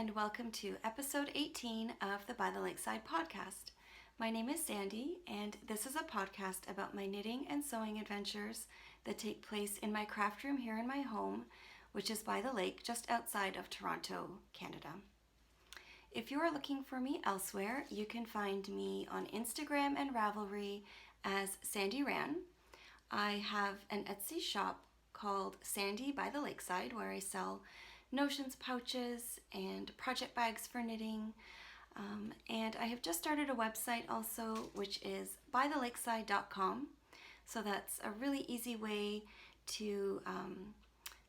and welcome to episode 18 of the By the Lakeside podcast. My name is Sandy, and this is a podcast about my knitting and sewing adventures that take place in my craft room here in my home, which is by the lake just outside of Toronto, Canada. If you are looking for me elsewhere, you can find me on Instagram and Ravelry as Sandy Ran. I have an Etsy shop called Sandy by the Lakeside where I sell notions pouches and project bags for knitting. And I have just started a website also, which is bythelakeside.com. So that's a really easy way to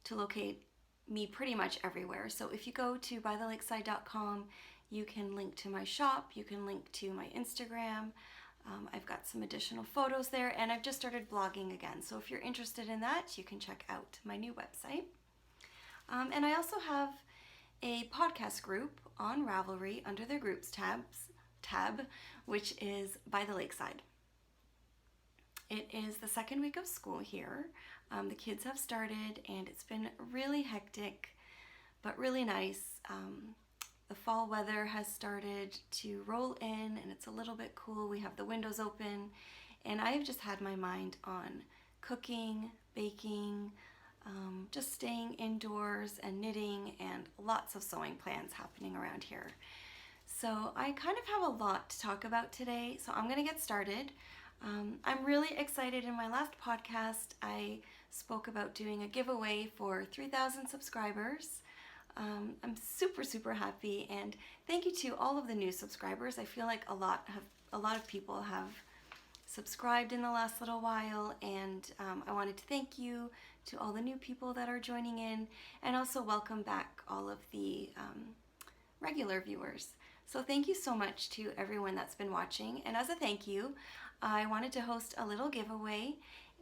locate me pretty much everywhere. So if you go to bythelakeside.com, you can link to my shop, you can link to my Instagram. I've got some additional photos there, and I've just started blogging again. So if you're interested in that, you can check out my new website. And I also have a podcast group on Ravelry under the groups tab, which is By the Lakeside. It is the second week of school here. The kids have started, and it's been really hectic, but really nice. The fall weather has started to roll in, and it's a little bit cool. We have the windows open, and I have just had my mind on cooking, baking, just staying indoors and knitting, and lots of sewing plans happening around here. So I kind of have a lot to talk about today, so I'm going to get started. I'm really excited. In my last podcast, I spoke about doing a giveaway for 3,000 subscribers. I'm super happy, and thank you to all of the new subscribers. I feel like a lot of people have subscribed in the last little while, and I wanted to thank you to all the new people that are joining in, and also welcome back all of the regular viewers. So thank you so much to everyone that's been watching, and as a thank you, I wanted to host a little giveaway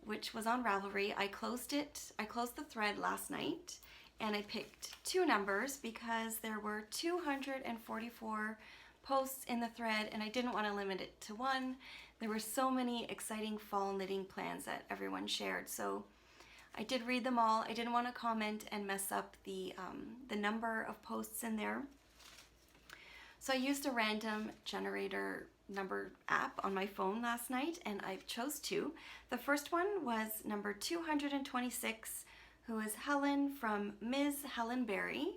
which was on Ravelry. I closed the thread last night, and I picked two numbers because there were 244 posts in the thread, and I didn't want to limit it to one. There were so many exciting fall knitting plans that everyone shared, so I did read them all. I didn't want to comment and mess up the number of posts in there. So I used a random generator number app on my phone last night, and I chose two. The first one was number 226, who is Helen from Ms. Helen Berry.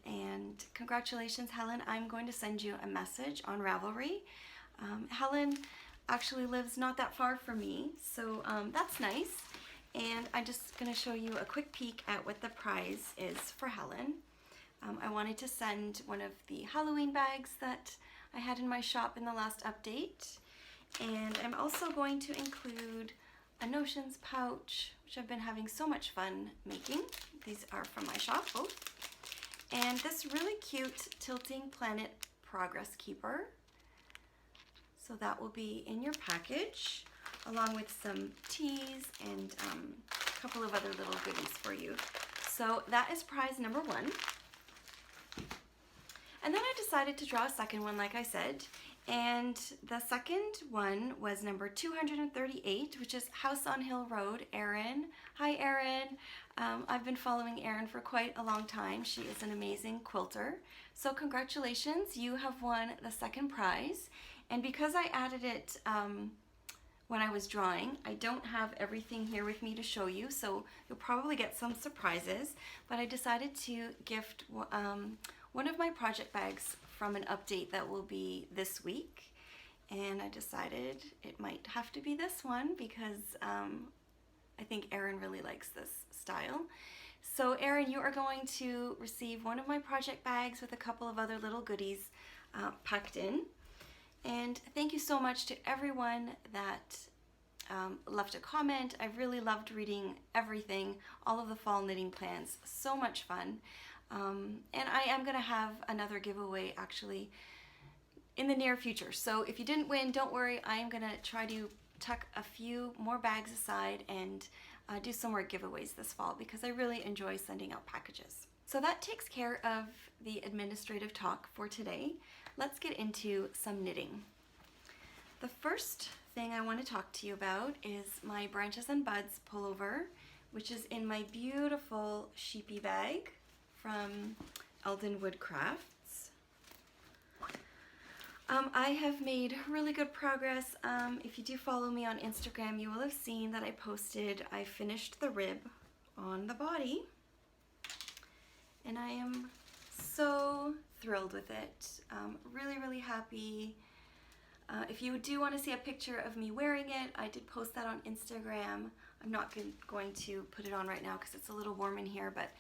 And congratulations, Helen. I'm going to send you a message on Ravelry. Helen actually lives not that far from me, so that's nice. And I'm just going to show you a quick peek at what the prize is for Helen. I wanted to send one of the Halloween bags that I had in my shop in the last update. And I'm also going to include a notions pouch, which I've been having so much fun making. These are from my shop, both. And this really cute tilting planet progress keeper. So that will be in your package, along with some teas and a couple of other little goodies for you. So that is prize number one. And then I decided to draw a second one, like I said, and the second one was number 238, which is House on Hill Road, Erin. Hi, Erin. I've been following Erin for quite a long time. She is an amazing quilter. So congratulations, you have won the second prize. And because I added it when I was drawing, I don't have everything here with me to show you, so you'll probably get some surprises, but I decided to gift one of my project bags from an update that will be this week, and I decided it might have to be this one because I think Erin really likes this style. So Erin, you are going to receive one of my project bags with a couple of other little goodies packed in. And thank you so much to everyone that left a comment. I really loved reading everything, all of the fall knitting plans, so much fun. And I am going to have another giveaway actually in the near future. So if you didn't win, don't worry. I am going to try to tuck a few more bags aside and do some more giveaways this fall because I really enjoy sending out packages. So that takes care of the administrative talk for today. Let's get into some knitting. The first thing I want to talk to you about is my Branches and Buds pullover, which is in my beautiful sheepy bag from Eldenwood Crafts. I have made really good progress. If you do follow me on Instagram, you will have seen that I finished the rib on the body, and I am so thrilled with it. Really, really happy. If you do want to see a picture of me wearing it, I did post that on Instagram. I'm not going to put it on right now because it's a little warm in here, but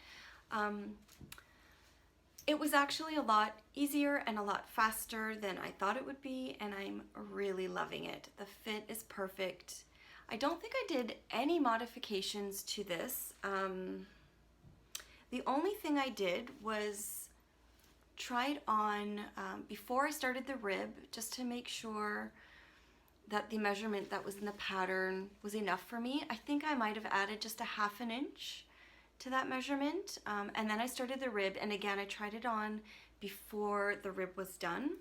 it was actually a lot easier and a lot faster than I thought it would be, and I'm really loving it. The fit is perfect. I don't think I did any modifications to this. The only thing I did was tried on before I started the rib, just to make sure that the measurement that was in the pattern was enough for me. I think I might have added just a 1/2 inch to that measurement, and then I started the rib, and again I tried it on before the rib was done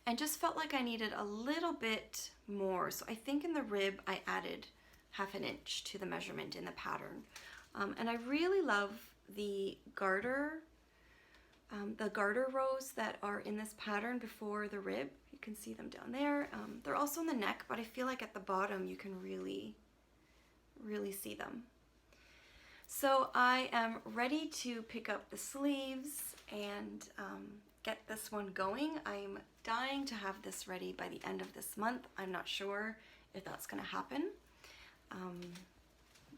and just felt like I needed a little bit more. So I think in the rib I added 1/2 inch to the measurement in the pattern, and I really love the garter rows that are in this pattern before the rib. You can see them down there. They're also in the neck, but I feel like at the bottom you can really see them. So I am ready to pick up the sleeves and get this one going. I'm dying to have this ready by the end of this month. I'm not sure if that's going to happen,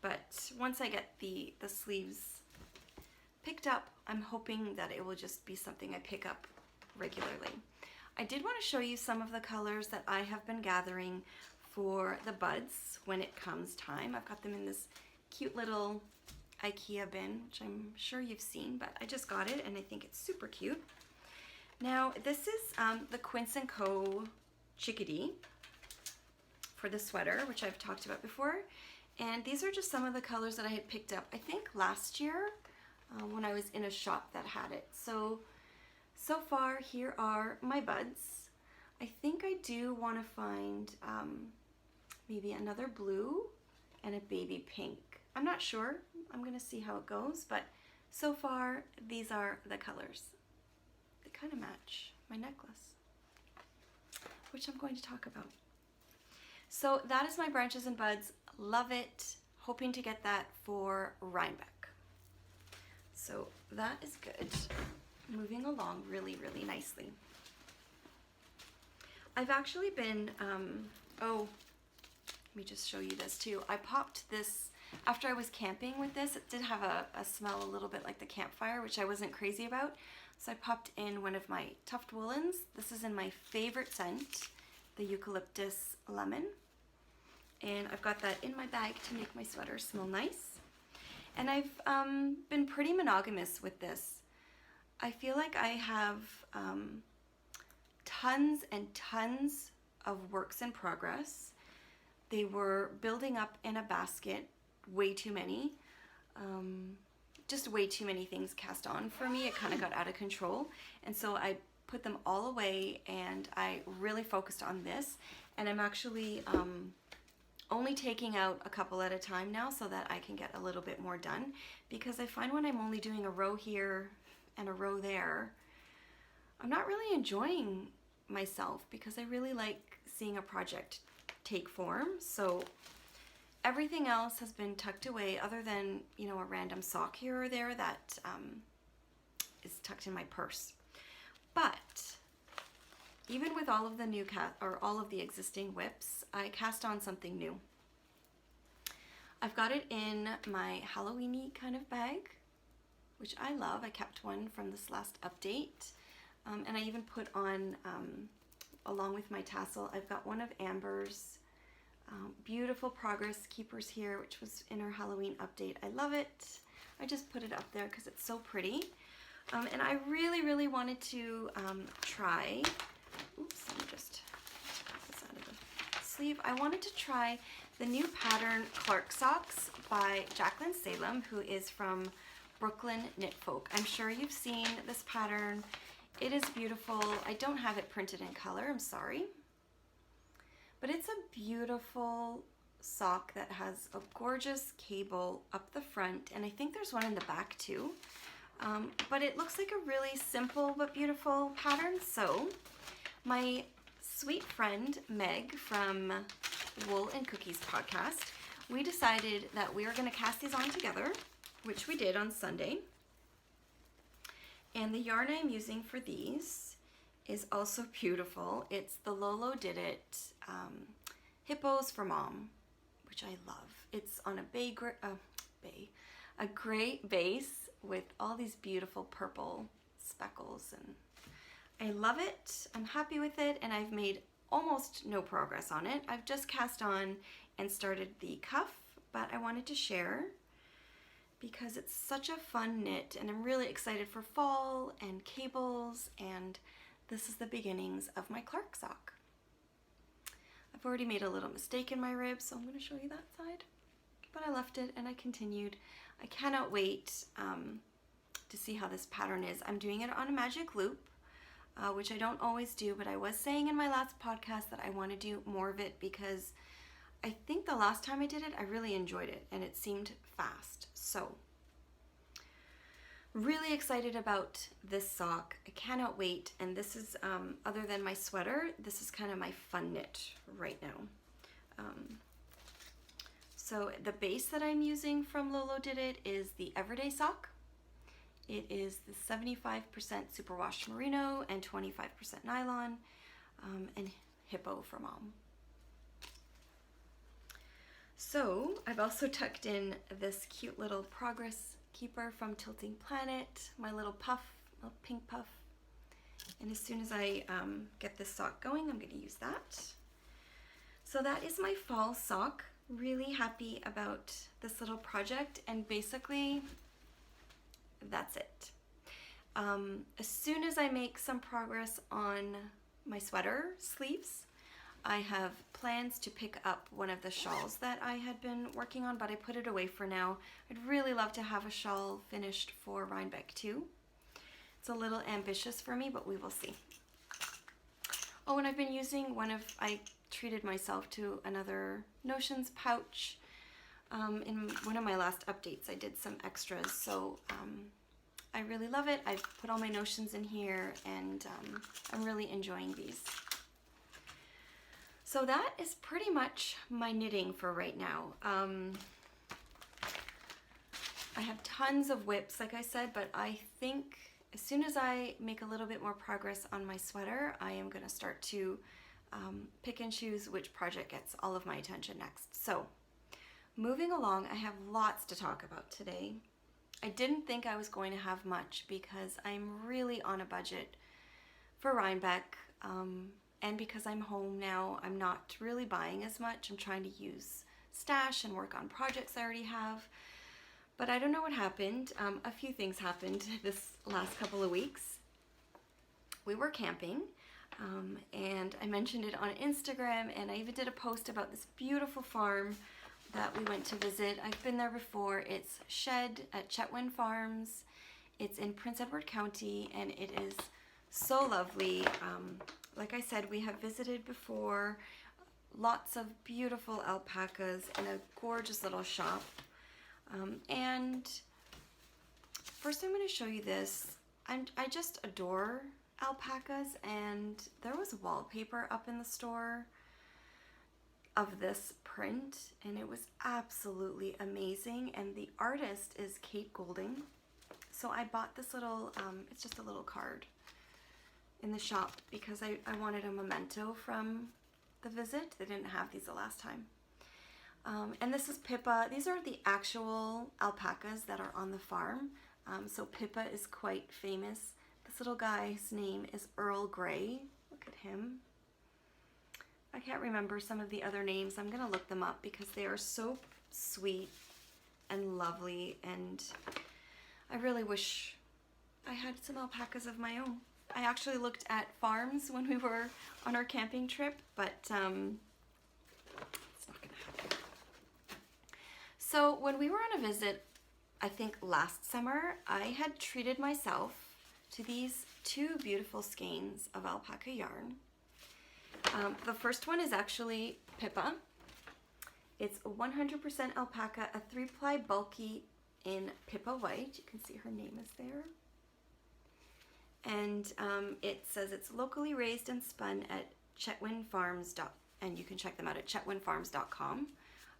but once I get the sleeves picked up, I'm hoping that it will just be something I pick up regularly. I did want to show you some of the colors that I have been gathering for the buds when it comes time. I've got them in this cute little IKEA bin, which I'm sure you've seen, but I just got it and I think it's super cute. Now this is the Quince & Co. Chickadee for the sweater, which I've talked about before, and these are just some of the colors that I had picked up, I think last year when I was in a shop that had it. So far here are my buds. I think I do want to find maybe another blue and a baby pink. I'm not sure. I'm gonna see how it goes, but so far these are the colors. They kind of match my necklace, which I'm going to talk about. So that is my branches and buds. Love it. Hoping to get that for Rhinebeck. So that is good. Moving along really, really nicely. I've actually been, let me just show you this too. I popped this after I was camping with this. It did have a smell a little bit like the campfire, which I wasn't crazy about. So I popped in one of my tuft woolens. This is in my favorite scent, the eucalyptus lemon. And I've got that in my bag to make my sweater smell nice. And I've been pretty monogamous with this. I feel like I have tons and tons of works in progress. They were building up in a basket, way too many. Just way too many things cast on for me. It kind of got out of control. And so I put them all away and I really focused on this. And I'm actually only taking out a couple at a time now so that I can get a little bit more done, because I find when I'm only doing a row here and a row there, I'm not really enjoying myself, because I really like seeing a project take form. So everything else has been tucked away, other than, you know, a random sock here or there that is tucked in my purse. But even with all of the new all of the existing whips, I cast on something new. I've got it in my Halloween-y kind of bag, which I love. I kept one from this last update, and I even put on, along with my tassel, I've got one of Amber's beautiful progress keepers here, which was in her Halloween update. I love it. I just put it up there because it's so pretty, and I really wanted to try. Oops, let me just put this out of the sleeve. I wanted to try the new pattern Clark Socks by Jacqueline Salem, who is from Brooklyn Knit Folk. I'm sure you've seen this pattern. It is beautiful. I don't have it printed in color, I'm sorry. But it's a beautiful sock that has a gorgeous cable up the front, and I think there's one in the back too. But it looks like a really simple but beautiful pattern. So my sweet friend Meg from Wool and Cookies podcast, we decided that we were going to cast these on together, which we did on Sunday. And the yarn I'm using for these is also beautiful. It's the Lolo Did It Hippos for Mom, which I love. It's on a gray base with all these beautiful purple speckles, and I love it. I'm happy with it, and I've made almost no progress on it. I've just cast on and started the cuff, but I wanted to share because it's such a fun knit, and I'm really excited for fall and cables, and this is the beginnings of my Clark sock. I've already made a little mistake in my rib, so I'm going to show you that side, but I left it and I continued. I cannot wait to see how this pattern is. I'm doing it on a magic loop, which I don't always do, but I was saying in my last podcast that I want to do more of it because I think the last time I did it, I really enjoyed it and it seemed fast. So, really excited about this sock. I cannot wait. And this is, other than my sweater, this is kind of my fun knit right now. So the base that I'm using from Lolo Did It is the Everyday sock. It is the 75% superwash merino and 25% nylon, and hippo for mom. So I've also tucked in this cute little progress keeper from Tilting Planet, my little puff, little pink puff. And as soon as I get this sock going, I'm going to use that. So that is my fall sock. Really happy about this little project, and basically that's it. As soon as I make some progress on my sweater sleeves, I have plans to pick up one of the shawls that I had been working on, but I put it away for now. I'd really love to have a shawl finished for Rhinebeck too. It's a little ambitious for me, but we will see. Oh, and I've been using I treated myself to another Notions pouch. In one of my last updates, I did some extras, so I really love it. I've put all my Notions in here, and I'm really enjoying these. So that is pretty much my knitting for right now. I have tons of whips, like I said, but I think as soon as I make a little bit more progress on my sweater, I am going to start to pick and choose which project gets all of my attention next. So moving along, I have lots to talk about today. I didn't think I was going to have much because I'm really on a budget for Rhinebeck, and because I'm home now, I'm not really buying as much. I'm trying to use stash and work on projects I already have. But I don't know what happened. A few things happened this last couple of weeks. We were camping, and I mentioned it on Instagram, and I even did a post about this beautiful farm that we went to visit. I've been there before. It's Shed at Chetwynd Farms. It's in Prince Edward County, and it is so lovely. Like I said, we have visited before. Lots of beautiful alpacas and a gorgeous little shop. And first I'm going to show you this. I just adore alpacas, and there was wallpaper up in the store of this print, and it was absolutely amazing, and the artist is Kate Golding. So I bought this little, it's just a little card in the shop because I wanted a memento from the visit. They didn't have these the last time. And this is Pippa. These are the actual alpacas that are on the farm. So Pippa is quite famous. This little guy's name is Earl Grey. Look at him. I can't remember some of the other names. I'm going to look them up because they are so sweet and lovely, and I really wish I had some alpacas of my own. I actually looked at farms when we were on our camping trip, but it's not going to happen. So when we were on a visit, I think last summer, I had treated myself to these two beautiful skeins of alpaca yarn. The first one is actually Pippa. It's 100% alpaca, a 3-ply bulky in Pippa White. You can see her name is there. And it says it's locally raised and spun at Chetwynd Farms. And you can check them out at chetwyndfarms.com.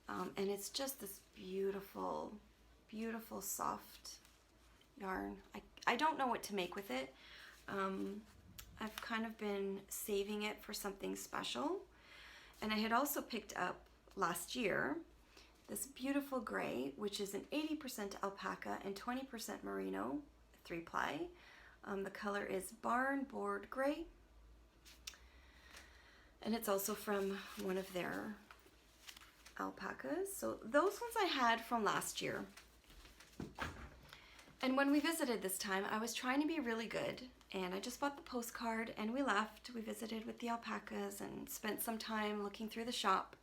And it's just this beautiful, beautiful soft yarn. I don't know what to make with it. I've kind of been saving it for something special. And I had also picked up last year this beautiful gray, which is an 80% alpaca and 20% merino, 3-ply. The color is Barn Board Gray. And it's also from one of their alpacas. So those ones I had from last year. And when we visited this time, I was trying to be really good, and I just bought the postcard and we left. We visited with the alpacas and spent some time looking through the shop.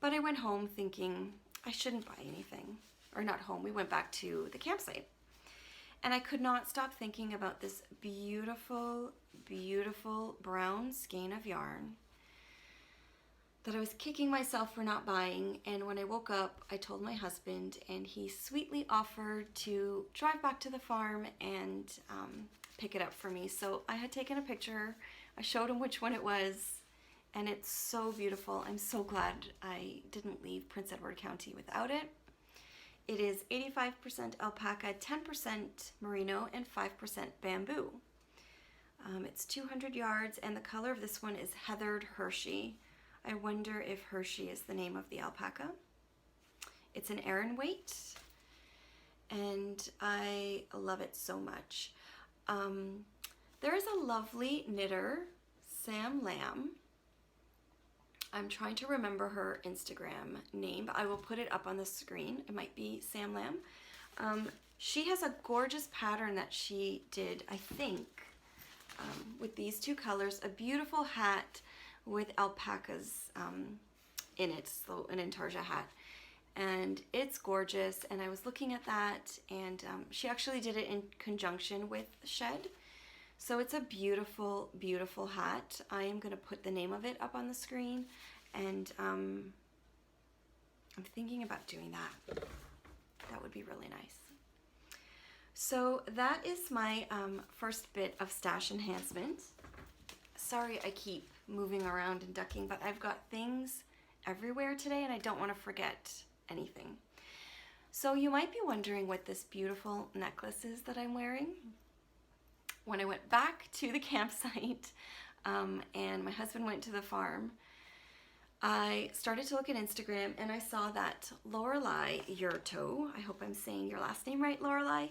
But I went home thinking I shouldn't buy anything. Or not home, we went back to the campsite. And I could not stop thinking about this beautiful, beautiful brown skein of yarn that I was kicking myself for not buying. And when I woke up, I told my husband, and he sweetly offered to drive back to the farm and pick it up for me. So I had taken a picture, I showed him which one it was, and it's so beautiful. I'm so glad I didn't leave Prince Edward County without it. It is 85% alpaca, 10% merino, and 5% bamboo. It's 200 yards, and the color of this one is Heathered Hershey. I wonder if Hershey is the name of the alpaca. It's an Aran weight, and I love it so much. There is a lovely knitter, Sam Lamb. I'm trying to remember her Instagram name, but I will put it up on the screen. It might be Sam Lamb. She has a gorgeous pattern that she did, I think, with these two colors, a beautiful hat with alpacas in it, so an intarsia hat. And it's gorgeous, and I was looking at that, and she actually did it in conjunction with Shed. So it's a beautiful, beautiful hat. I am going to put the name of it up on the screen, and I'm thinking about doing that. That would be really nice. So that is my first bit of stash enhancement. Sorry I keep moving around and ducking, but I've got things everywhere today and I don't want to forget anything. So you might be wondering what this beautiful necklace is that I'm wearing. When I went back to the campsite and my husband went to the farm, I started to look at Instagram and I saw that Lorelei Yurto, I hope I'm saying your last name right, Lorelei,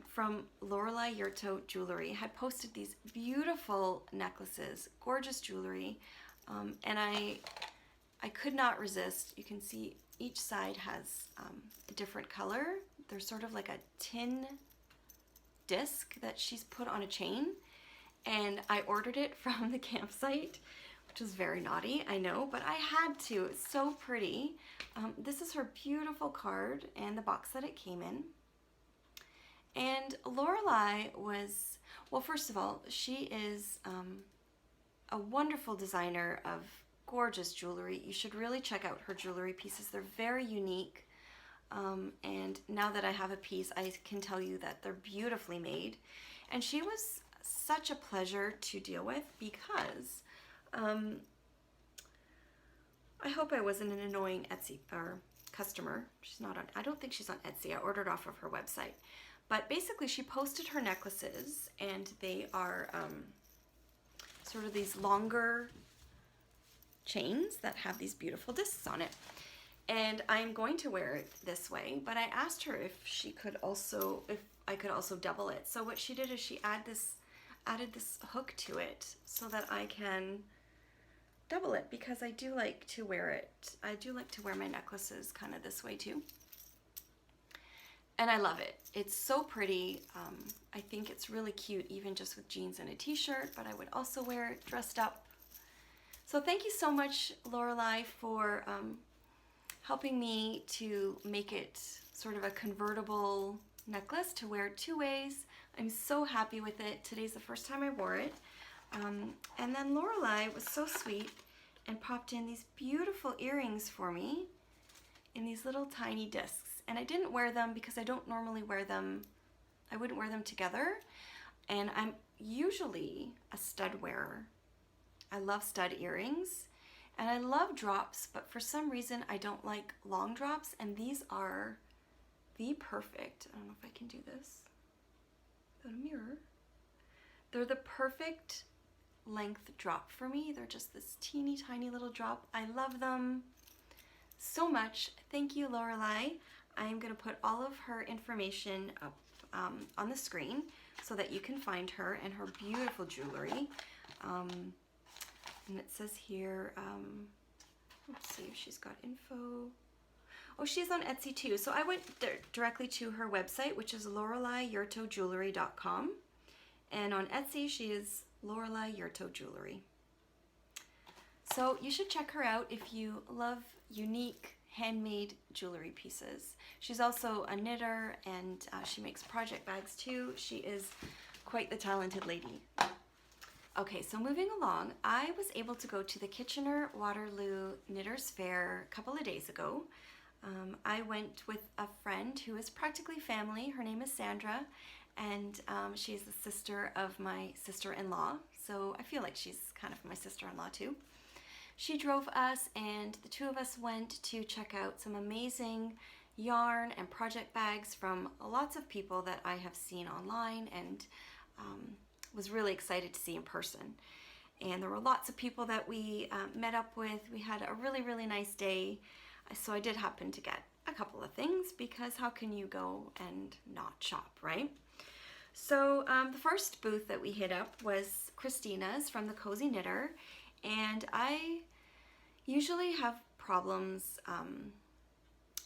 from Lorelei Yurto Jewelry had posted these beautiful necklaces, gorgeous jewelry, and I could not resist. You can see each side has a different color. There's sort of like a tin disc that she's put on a chain, and I ordered it from the campsite, which was very naughty, I know, but I had to. It's so pretty. This is her beautiful card and the box that it came in. And Lorelei was, well, first of all, she is a wonderful designer of gorgeous jewelry. You should really check out her jewelry pieces. They're very unique. And now that I have a piece, I can tell you that they're beautifully made. And she was such a pleasure to deal with because I hope I wasn't an annoying Etsy or customer. She's not on, I don't think she's on Etsy. I ordered off of her website. But basically she posted her necklaces, and they are sort of these longer chains that have these beautiful discs on it. And I'm going to wear it this way, but I asked her if she could also, if I could also double it. So what she did is she added this hook to it so that I can double it, because I do like to wear it. I do like to wear my necklaces kind of this way too. And I love it. It's so pretty. I think it's really cute even just with jeans and a t-shirt, but I would also wear it dressed up. So thank you so much, Lorelei, for helping me to make it sort of a convertible necklace to wear 2 ways. I'm so happy with it. Today's the first time I wore it. And then Lorelei was so sweet and popped in these beautiful earrings for me in these little tiny discs. and I didn't wear them because I don't normally wear them. I wouldn't wear them together, and I'm usually a stud wearer. I love stud earrings, and I love drops, but for some reason I don't like long drops, and these are the perfect, I don't know if I can do this without a mirror. They're the perfect length drop for me. They're just this teeny tiny little drop. I love them so much. Thank you, Lorelei. I'm gonna put all of her information up on the screen so that you can find her and her beautiful jewelry. And it says here, let's see if she's got info. Oh, she's on Etsy too. So I went directly to her website, which is LorelaiYurtojewelry.com. And on Etsy, she is Lorelei Yurto Jewelry. So you should check her out if you love unique handmade jewelry pieces. She's also a knitter, and she makes project bags too. She is quite the talented lady. Okay, so moving along, I was able to go to the Kitchener-Waterloo Knitters Fair a couple of days ago. I went with a friend who is practically family. Her name is Sandra, and she's the sister of my sister-in-law, so I feel like she's kind of my sister-in-law too. She drove us, and the two of us went to check out some amazing yarn and project bags from lots of people that I have seen online, and was really excited to see in person. And there were lots of people that we met up with. We had a really, really nice day. So I did happen to get a couple of things, because how can you go and not shop, right? So the first booth that we hit up was Christina's from the Cozy Knitter, and I usually have problems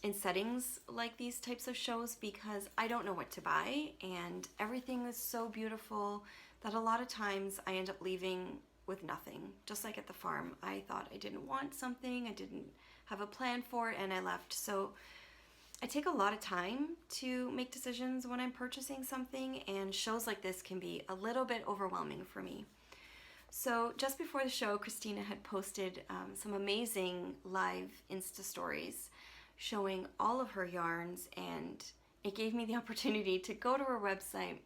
in settings like these types of shows because I don't know what to buy, and everything is so beautiful that a lot of times I end up leaving with nothing. Just like at the farm, I thought I didn't want something, I didn't have a plan for it, and I left. So I take a lot of time to make decisions when I'm purchasing something, and shows like this can be a little bit overwhelming for me. So just before the show, Christina had posted some amazing live Insta stories showing all of her yarns, and it gave me the opportunity to go to her website,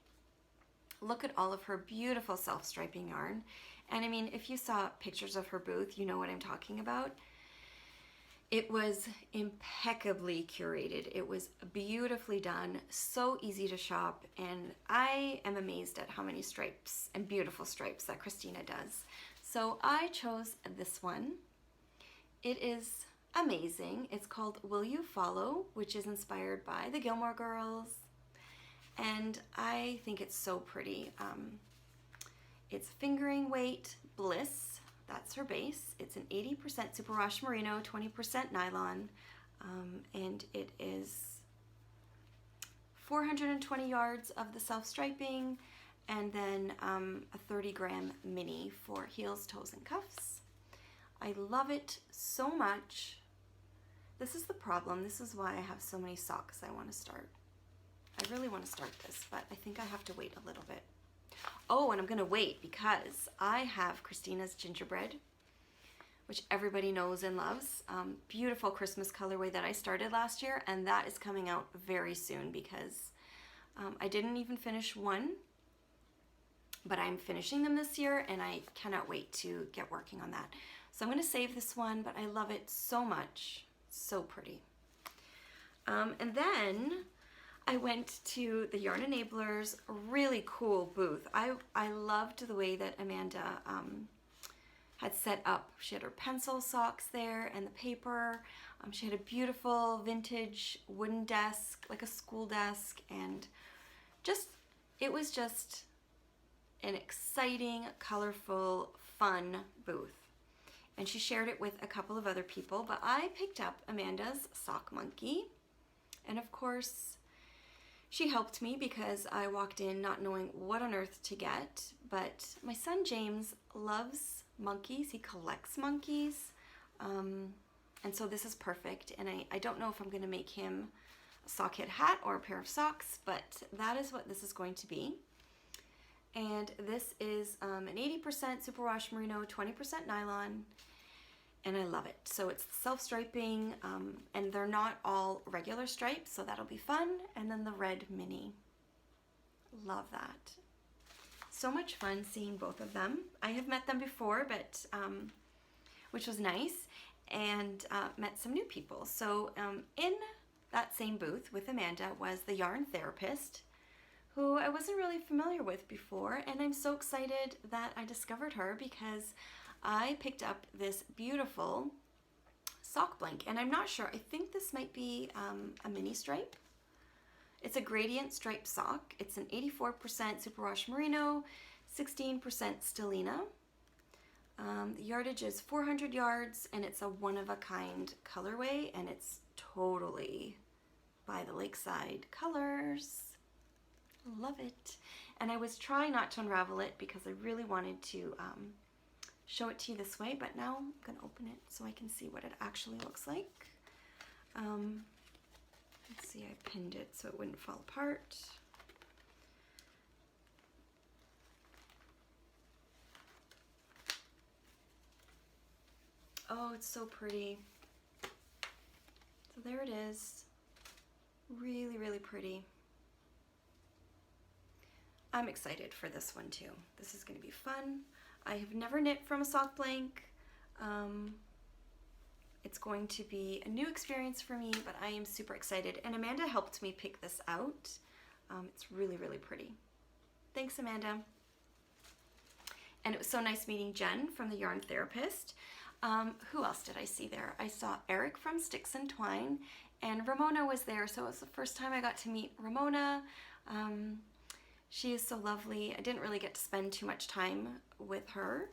look at all of her beautiful self-striping yarn. And I mean, if you saw pictures of her booth, you know what I'm talking about. It was impeccably curated. It was beautifully done, so easy to shop, and I am amazed at how many stripes and beautiful stripes that Christina does. So I chose this one. It is amazing. It's called Will You Follow, which is inspired by the Gilmore Girls, and I think it's so pretty. It's fingering weight bliss. That's her base. It's an 80% superwash merino, 20% nylon, and it is 420 yards of the self-striping, and then a 30-gram mini for heels, toes, and cuffs. I love it so much. This is the problem. This is why I have so many socks I want to start. I really want to start this, but I think I have to wait a little bit. Oh, and I'm going to wait because I have Christina's gingerbread, which everybody knows and loves. Beautiful Christmas colorway that I started last year, and that is coming out very soon because I didn't even finish one, but I'm finishing them this year, and I cannot wait to get working on that. So I'm going to save this one, but I love it so much. So pretty. And then I went to the Yarn Enablers, really cool booth. I loved the way that Amanda had set up. She had her pencil socks there and the paper. She had a beautiful vintage wooden desk, like a school desk, and it was just an exciting, colorful, fun booth. And she shared it with a couple of other people, but I picked up Amanda's sock monkey, and of course she helped me because I walked in not knowing what on earth to get. But my son James loves monkeys. He collects monkeys, and so this is perfect. And I don't know if I'm going to make him a sock-head hat or a pair of socks, but that is what this is going to be. And this is an 80% superwash merino, 20% nylon, and I love it. So it's self-striping, and they're not all regular stripes, so that'll be fun. And then the red mini. Love that. So much fun seeing both of them. I have met them before, but which was nice, and met some new people. So in that same booth with Amanda was the yarn therapist, who I wasn't really familiar with before, and I'm so excited that I discovered her because I picked up this beautiful sock blank, and I'm not sure, I think this might be a mini stripe. It's a gradient striped sock. It's an 84% superwash merino, 16% stellina. The yardage is 400 yards, and it's a one-of-a-kind colorway, and it's totally by the Lakeside colors. Love it. And I was trying not to unravel it because I really wanted to show it to you this way, but now I'm gonna open it so I can see what it actually looks like. Let's see, I pinned it so it wouldn't fall apart. Oh, it's so pretty. So there it is. Really, really pretty. I'm excited for this one too. This is going to be fun. I have never knit from a sock blank. It's going to be a new experience for me, but I am super excited. And Amanda helped me pick this out. It's really, really pretty. Thanks, Amanda. And it was so nice meeting Jen from the Yarn Therapist. Who else did I see there? I saw Eric from Sticks and Twine, and Ramona was there, so it was the first time I got to meet Ramona. She is so lovely. I didn't really get to spend too much time with her.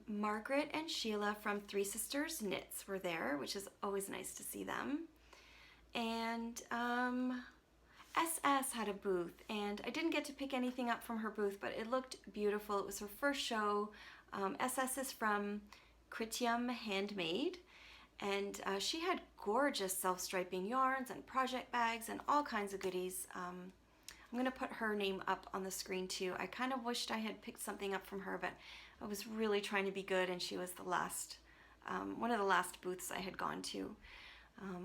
Margaret and Sheila from Three Sisters Knits were there, which is always nice to see them. And SS had a booth, and I didn't get to pick anything up from her booth, but it looked beautiful. It was her first show. SS is from Handmade, and she had gorgeous self-striping yarns and project bags and all kinds of goodies. I'm gonna put her name up on the screen too. I kind of wished I had picked something up from her, but I was really trying to be good, and she was the last, one of the last booths I had gone to.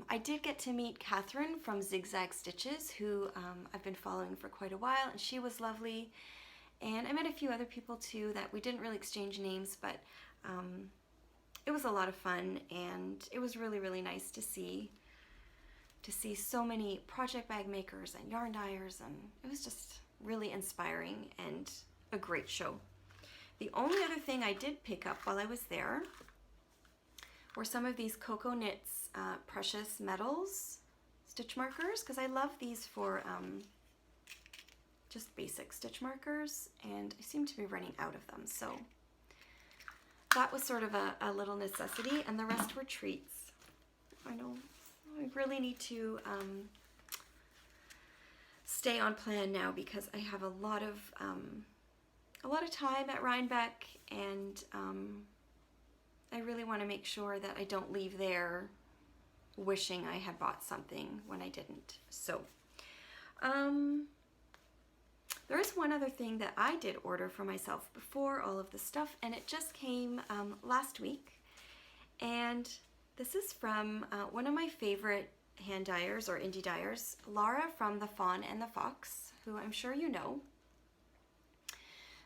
I did get to meet Catherine from Zigzag Stitches, who I've been following for quite a while, and she was lovely. And I met a few other people too that we didn't really exchange names, but it was a lot of fun, and it was really, really nice to see so many project bag makers and yarn dyers, and it was just really inspiring and a great show. The only other thing I did pick up while I was there were some of these Coco Knits Precious Metals stitch markers, because I love these for just basic stitch markers, and I seem to be running out of them, so that was sort of a little necessity, and the rest were treats. I know I really need to stay on plan now, because I have a lot of time at Rhinebeck, and I really want to make sure that I don't leave there wishing I had bought something when I didn't. So there is one other thing that I did order for myself before all of the stuff, and it just came last week. And this is from one of my favorite hand dyers or indie dyers, Laura from The Fawn and the Fox, who I'm sure you know.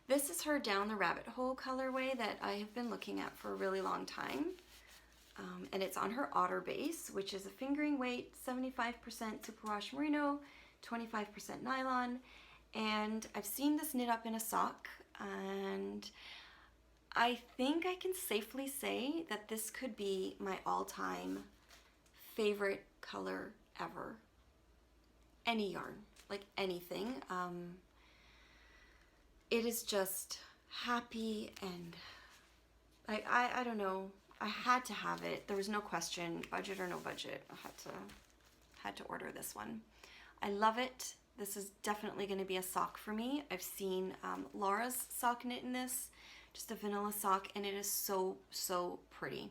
This is her Down the Rabbit Hole colorway that I have been looking at for a really long time. And it's on her Otter base, which is a fingering weight, 75% superwash merino, 25% nylon. And I've seen this knit up in a sock, and I think I can safely say that this could be my all-time favorite color ever. Any yarn, like anything. It is just happy, and I don't know, I had to have it. There was no question, budget or no budget. I had to order this one. I love it. This is definitely going to be a sock for me. I've seen Laura's sock knit in this, just a vanilla sock, and it is so, so pretty.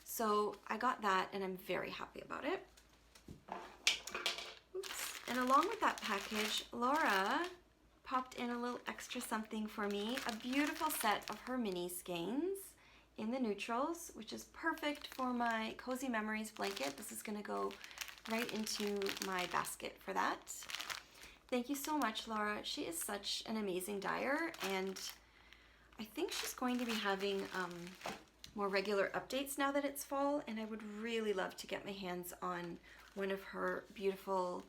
So I got that, and I'm very happy about it. Oops. And along with that package, Laura popped in a little extra something for me, a beautiful set of her mini skeins in the neutrals, which is perfect for my Cozy Memories blanket. This is going to go right into my basket for that. Thank you so much, Laura. She is such an amazing dyer, and I think she's going to be having more regular updates now that it's fall, and I would really love to get my hands on one of her beautiful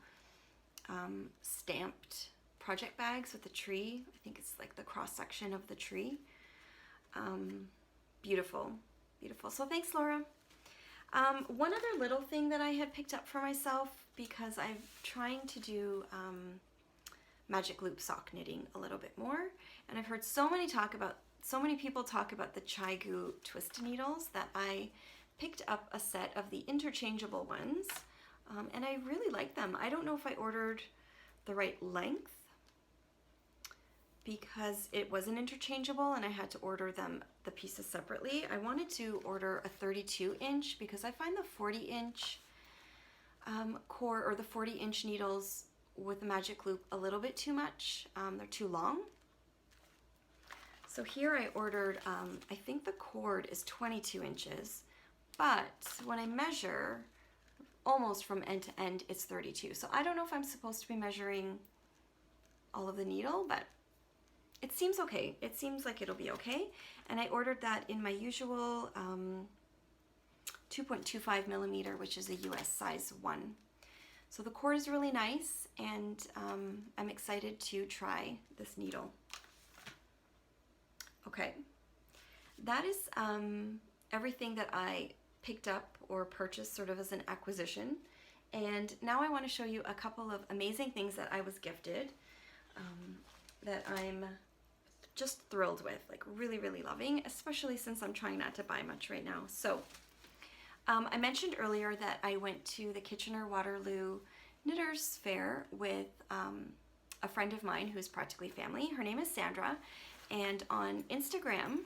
stamped project bags with the tree. I think it's like the cross section of the tree. Beautiful, beautiful. So thanks, Laura. One other little thing that I had picked up for myself, because I'm trying to do magic loop sock knitting a little bit more, and I've heard so many people talk about the Chai-Gu twist needles that I picked up a set of the interchangeable ones, and I really like them. I don't know if I ordered the right length because it wasn't interchangeable and I had to order the pieces separately. I wanted to order a 32-inch because I find the 40-inch core or the 40-inch needles with the magic loop a little bit too much. They're too long. So here I ordered, I think the cord is 22 inches, but when I measure almost from end to end, it's 32. So I don't know if I'm supposed to be measuring all of the needle, but it seems okay. It seems like it'll be okay. And I ordered that in my usual 2.25 millimeter, which is a US size 1. So the cord is really nice, and I'm excited to try this needle. Okay, that is everything that I picked up or purchased sort of as an acquisition. And now I want to show you a couple of amazing things that I was gifted that I'm just thrilled with, like really, really loving, especially since I'm trying not to buy much right now. So I mentioned earlier that I went to the Kitchener-Waterloo Knitters Fair with a friend of mine who's practically family. Her name is Sandra, and on Instagram,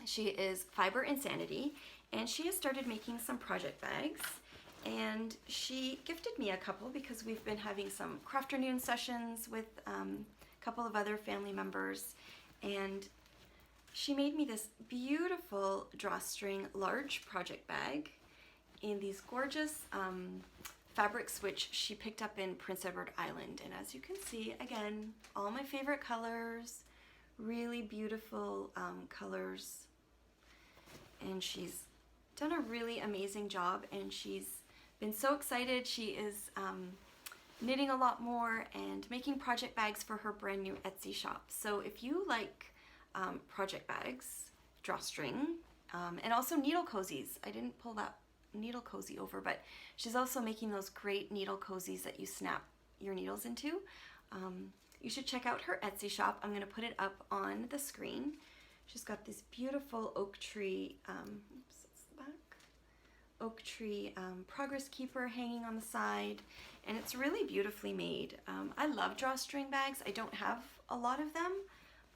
she is Fiber Insanity, and she has started making some project bags, and she gifted me a couple because we've been having some crafternoon sessions with a couple of other family members, and she made me this beautiful drawstring large project bag in these gorgeous fabrics which she picked up in Prince Edward Island. And as you can see, again, all my favorite colors, really beautiful colors. And she's done a really amazing job, and she's been so excited. She is knitting a lot more and making project bags for her brand new Etsy shop. So if you like project bags, drawstring, and also needle cozies. I didn't pull that needle cozy over, but she's also making those great needle cozies that you snap your needles into. You should check out her Etsy shop. I'm going to put it up on the screen. She's got this beautiful oak tree, oops, that's the back, oak tree progress keeper hanging on the side, and it's really beautifully made. I love drawstring bags. I don't have a lot of them,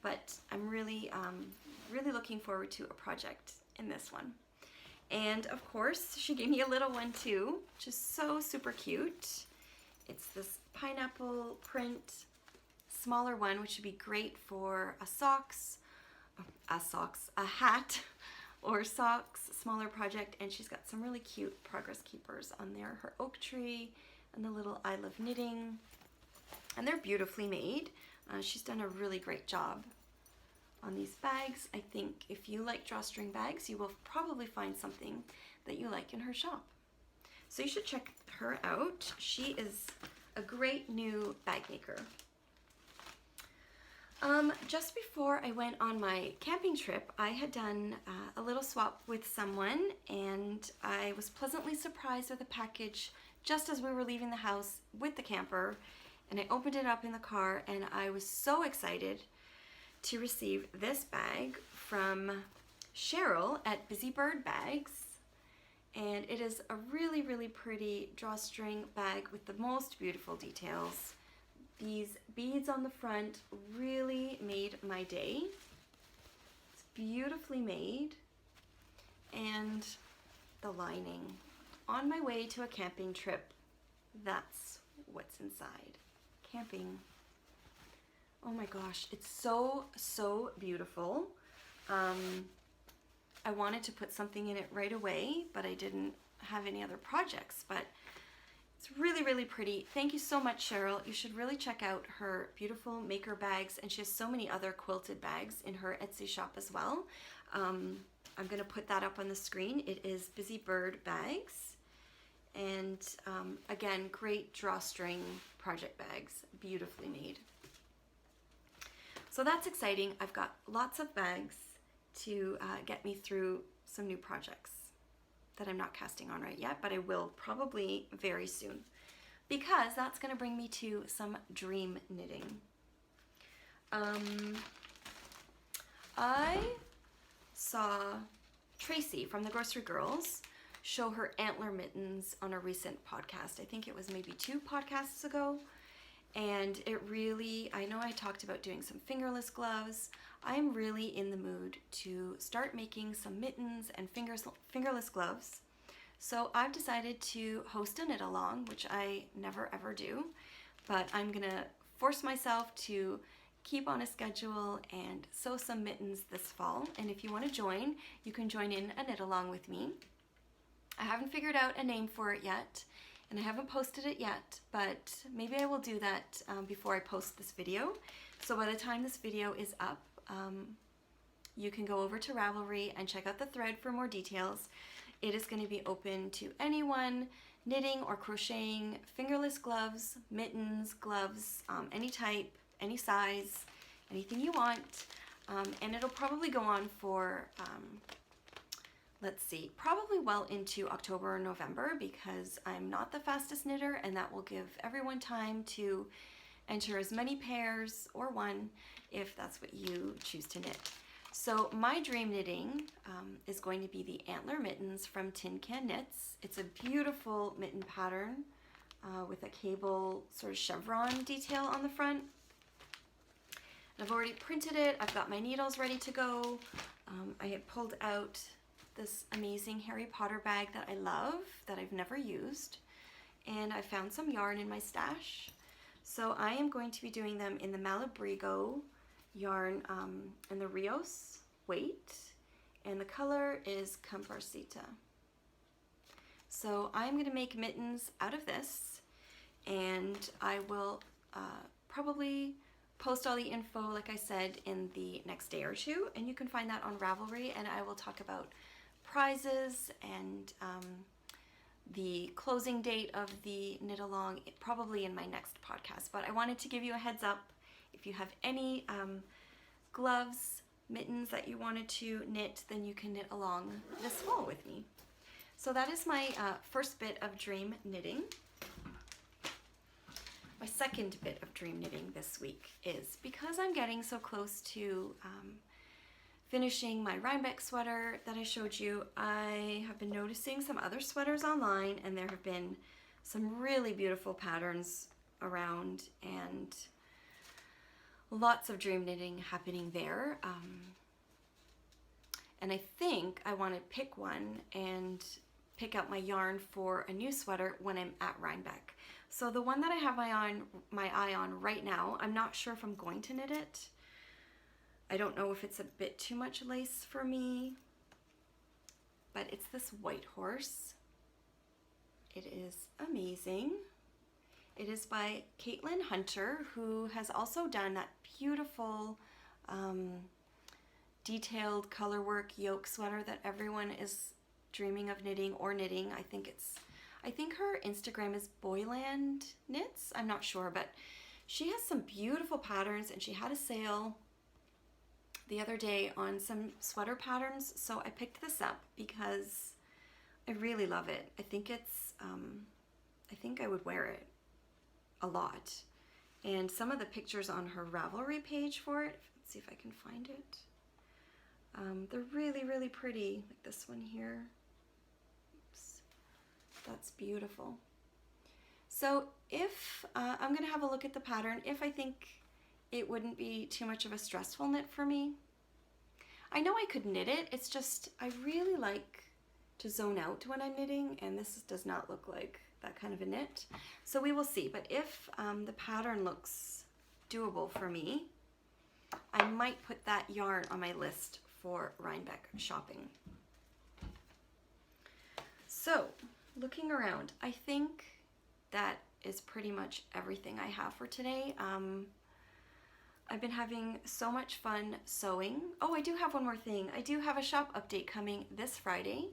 but I'm really, really looking forward to a project in this one. And of course, she gave me a little one too, which is so super cute. It's this pineapple print, smaller one, which would be great for a hat or socks, smaller project. And she's got some really cute progress keepers on there. Her oak tree and the little I Love Knitting, and they're beautifully made. She's done a really great job on these bags. I think if you like drawstring bags, you will probably find something that you like in her shop. So you should check her out. She is a great new bag maker. Just before I went on my camping trip, I had done a little swap with someone, and I was pleasantly surprised with a package just as we were leaving the house with the camper. And I opened it up in the car, and I was so excited to receive this bag from Cheryl at Busy Bird Bags. And it is a really, really pretty drawstring bag with the most beautiful details. These beads on the front really made my day. It's beautifully made. And the lining. On my way to a camping trip, that's what's inside. Camping. Oh my gosh, it's so, so beautiful. I wanted to put something in it right away, but I didn't have any other projects. But it's really, really pretty. Thank you so much, Cheryl. You should really check out her beautiful maker bags, and she has so many other quilted bags in her Etsy shop as well. I'm going to put that up on the screen. It is Busy Bird Bags, and again, great drawstring project bags, beautifully made. So that's exciting. I've got lots of bags to get me through some new projects that I'm not casting on right yet, but I will probably very soon, because that's going to bring me to some dream knitting. I saw Tracy from the Grocery Girls show her antler mittens on a recent podcast. I think it was maybe 2 podcasts ago. And it really, I know I talked about doing some fingerless gloves. I'm really in the mood to start making some mittens and fingerless gloves. So I've decided to host a knit along, which I never ever do, but I'm gonna force myself to keep on a schedule and sew some mittens this fall. And if you want to join, you can join in a knit along with me. I haven't figured out a name for it yet, and I haven't posted it yet, but maybe I will do that before I post this video. So by the time this video is up, you can go over to Ravelry and check out the thread for more details. It is going to be open to anyone knitting or crocheting fingerless gloves, mittens, gloves, any type, any size, anything you want. And it'll probably go on for, let's see, probably well into October or November, because I'm not the fastest knitter, and that will give everyone time to enter as many pairs or one if that's what you choose to knit. So my dream knitting is going to be the antler mittens from Tin Can Knits. It's a beautiful mitten pattern with a cable sort of chevron detail on the front. I've already printed it. I've got my needles ready to go. I had pulled out this amazing Harry Potter bag that I love, that I've never used, and I found some yarn in my stash. So I am going to be doing them in the Malabrigo yarn and the Rios weight, and the color is Comparsita. So I'm going to make mittens out of this, and I will probably post all the info, like I said, in the next day or two, and you can find that on Ravelry, and I will talk about prizes and the closing date of the knit along probably in my next podcast. But I wanted to give you a heads up. If you have any gloves, mittens that you wanted to knit, then you can knit along this fall with me. So that is my first bit of dream knitting. My second bit of dream knitting this week is, because I'm getting so close to finishing my Rhinebeck sweater that I showed you, I have been noticing some other sweaters online, and there have been some really beautiful patterns around and lots of dream knitting happening there. And I think I want to pick one and pick out my yarn for a new sweater when I'm at Rhinebeck. So the one that I have my eye on right now, I'm not sure if I'm going to knit it. I don't know if it's a bit too much lace for me, but it's this White Horse. It is amazing. It is by Caitlin Hunter, who has also done that beautiful detailed color work yoke sweater that everyone is dreaming of knitting or knitting. I think her Instagram is Boyland Knits. I'm not sure, but she has some beautiful patterns, and she had a sale the other day on some sweater patterns, so I picked this up because I really love it. I think it's, I think I would wear it a lot. And some of the pictures on her Ravelry page for it, let's see if I can find it. They're really, really pretty, like this one here. Oops. That's beautiful. So if, I'm gonna have a look at the pattern, if I think it wouldn't be too much of a stressful knit for me. I know I could knit it, it's just I really like to zone out when I'm knitting, and this does not look like that kind of a knit. So we will see, but if the pattern looks doable for me, I might put that yarn on my list for Rhinebeck shopping. So, looking around, I think that is pretty much everything I have for today. I've been having so much fun sewing. Oh, I do have one more thing. I do have a shop update coming this Friday.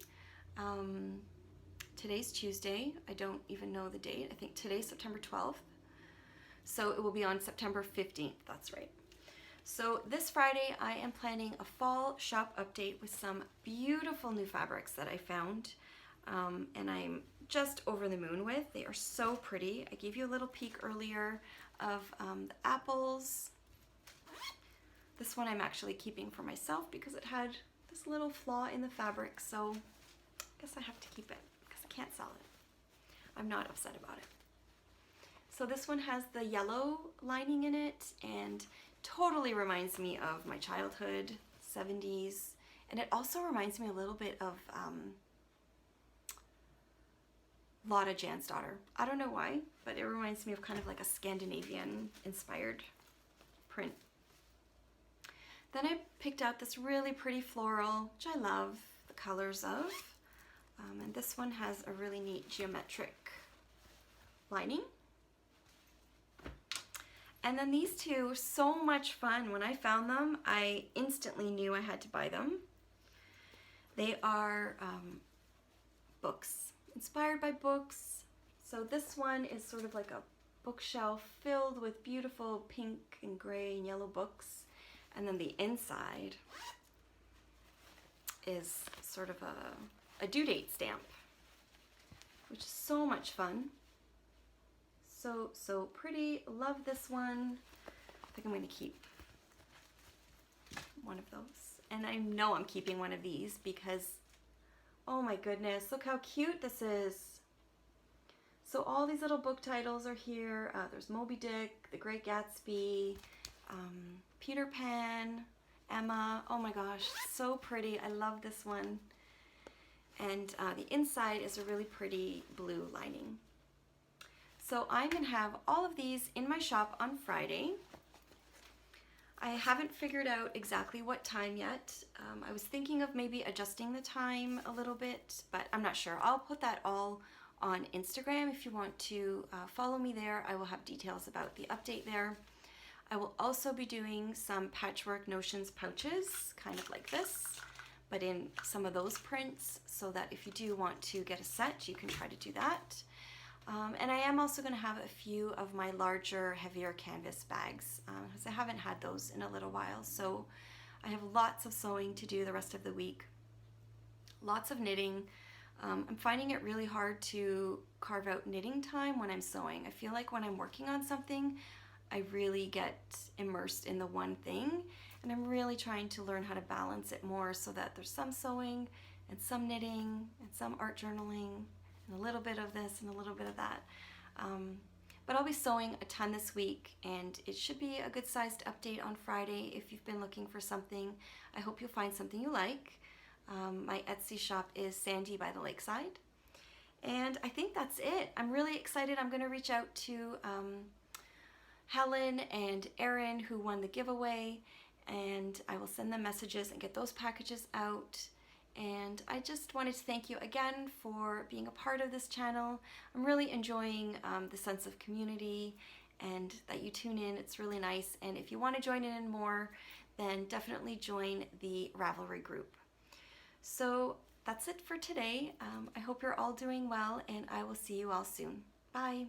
Today's Tuesday. I don't even know the date. I think today's September 12th. So it will be on September 15th. That's right. So this Friday, I am planning a fall shop update with some beautiful new fabrics that I found. And I'm just over the moon with. They are so pretty. I gave you a little peek earlier of the apples. This one I'm actually keeping for myself because it had this little flaw in the fabric, so I guess I have to keep it because I can't sell it. I'm not upset about it. So this one has the yellow lining in it and totally reminds me of my childhood, 70s, and it also reminds me a little bit of Lotta Jansdottir. I don't know why, but it reminds me of kind of like a Scandinavian inspired print. Then I picked out this really pretty floral, which I love the colors of. And this one has a really neat geometric lining. And then these two are so much fun. When I found them, I instantly knew I had to buy them. They are books, inspired by books. So this one is sort of like a bookshelf filled with beautiful pink and gray and yellow books. And then the inside is sort of a due date stamp, which is so much fun. So pretty. Love this one. I think I'm going to keep one of those. And I know I'm keeping one of these because, oh my goodness, look how cute this is. So all these little book titles are here. There's Moby Dick, The Great Gatsby, Peter Pan, Emma. Oh my gosh, so pretty. I love this one. And the inside is a really pretty blue lining. So I'm going to have all of these in my shop on Friday. I haven't figured out exactly what time yet. I was thinking of maybe adjusting the time a little bit, but I'm not sure. I'll put that all on Instagram if you want to follow me there. I will have details about the update there. I will also be doing some Patchwork Notions pouches, kind of like this, but in some of those prints, so that if you do want to get a set, you can try to do that. And I am also going to have a few of my larger, heavier canvas bags, because I haven't had those in a little while. So I have lots of sewing to do the rest of the week, lots of knitting. I'm finding it really hard to carve out knitting time when I'm sewing. I feel like when I'm working on something, I really get immersed in the one thing, and I'm really trying to learn how to balance it more so that there's some sewing and some knitting and some art journaling and a little bit of this and a little bit of that. But I'll be sewing a ton this week, and it should be a good sized update on Friday if you've been looking for something. I hope you'll find something you like. My Etsy shop is Sandy by the Lakeside. And I think that's it. I'm really excited. I'm going to reach out to Helen and Erin, who won the giveaway, and I will send them messages and get those packages out. And I just wanted to thank you again for being a part of this channel. I'm really enjoying the sense of community and that you tune in. It's really nice. And if you want to join in more, then definitely join the Ravelry group. So that's it for today. I hope you're all doing well, and I will see you all soon. Bye.